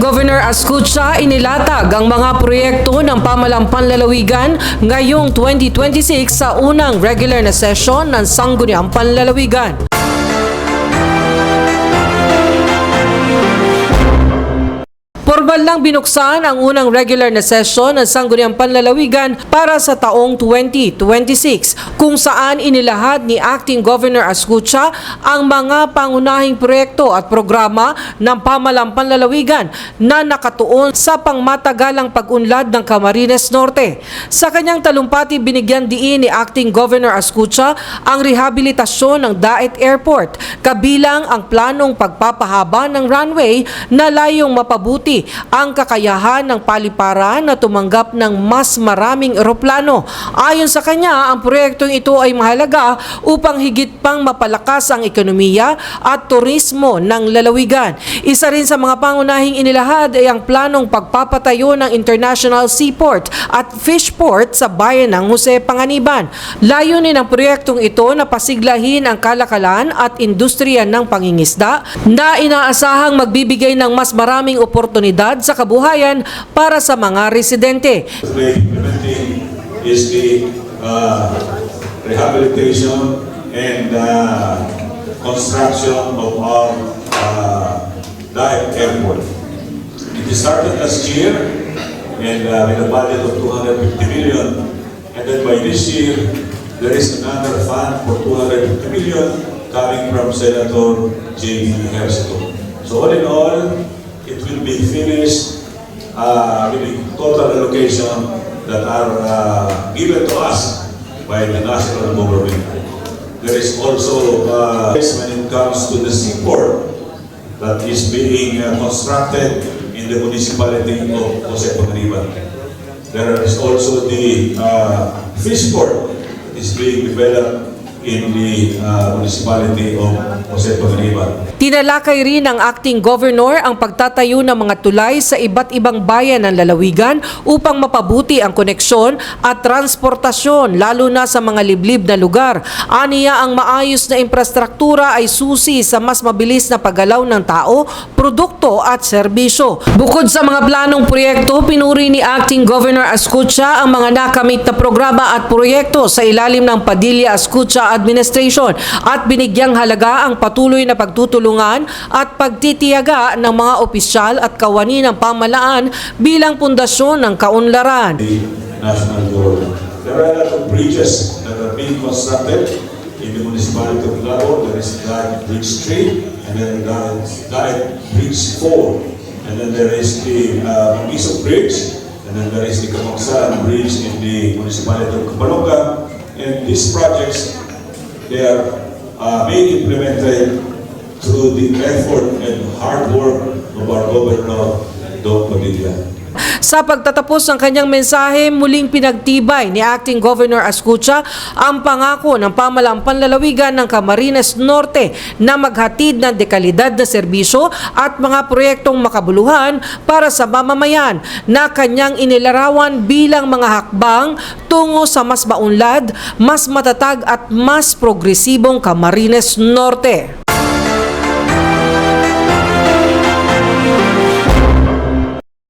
Acting Governor Ascutsa inilatag ang mga proyekto ng pamalang panlalawigan ngayong 2026 sa unang regular na session ng Sangguniang Panlalawigan. Formal lang binuksan ang unang regular na session ng Sangguniang Panlalawigan para sa taong 2026 kung saan inilahad ni Acting Governor Ascutsa ang mga pangunahing proyekto at programa ng pamalang panlalawigan na nakatuon sa pangmatagalang pag-unlad ng Camarines Norte. Sa kanyang talumpati, binigyan diin ni Acting Governor Ascutsa ang rehabilitasyon ng Daet Airport, kabilang ang planong pagpapahaba ng runway na layong mapabuti ang kakayahan ng paliparan na tumanggap ng mas maraming eroplano. Ayon sa kanya, ang proyektong ito ay mahalaga upang higit pang mapalakas ang ekonomiya at turismo ng lalawigan. Isa rin sa mga pangunahing inilahad ay ang planong pagpapatayo ng International Seaport at Fishport sa bayan ng Jose Panganiban. Layunin ng proyektong ito na pasiglahin ang kalakalan at industriya ng pangingisda na inaasahang magbibigay ng mas maraming oportunidad sa kabuhayan para sa mga residente. Implementing is the rehabilitation and construction of our Daet Airport. It started last year and with a budget of 250 million, and then by this year there is another fund for 250 million coming from Senator J.B. Herschel. So all in all, it will be finished with the total allocation that are given to us by the national government. There is also when it comes to the seaport that is being constructed in the municipality of Jose Panganiban. There is also the fish port that is being developed in the municipality of Jose Panganiban. Tinalakay rin ng Acting Governor ang pagtatayo ng mga tulay sa iba't ibang bayan ng lalawigan upang mapabuti ang koneksyon at transportasyon lalo na sa mga liblib na lugar. Aniya, ang maayos na infrastruktura ay susi sa mas mabilis na paggalaw ng tao, produkto at serbisyo. Bukod sa mga planong proyekto, pinuri ni Acting Governor Ascutsa ang mga nakamit na programa at proyekto sa ilalim ng Padilla Ascutsa Administration at binigyang halaga ang patuloy na pagtutulungan at pagtitiyaga ng mga opisyal at kawani ng pamahalaan bilang pundasyon ng kaunlaran. The national government. There are a lot of bridges that are being constructed in the municipality of Davao. There is Daet Bridge 3, and then Daet Bridge 4, and then there is the Mangiso Bridge, and then there is the Kamangsan Bridge in the municipality of Kapalonga. And these projects, they are being implemented through the effort and hard work of our Governor, Don Padilla. Sa pagtatapos ng kanyang mensahe, muling pinagtibay ni Acting Governor Ascutsa ang pangako ng pamalang panlalawigan ng Camarines Norte na maghatid ng dekalidad na serbisyo at mga proyektong makabuluhan para sa mamamayan na kanyang inilarawan bilang mga hakbang tungo sa mas maunlad, mas matatag at mas progresibong Camarines Norte.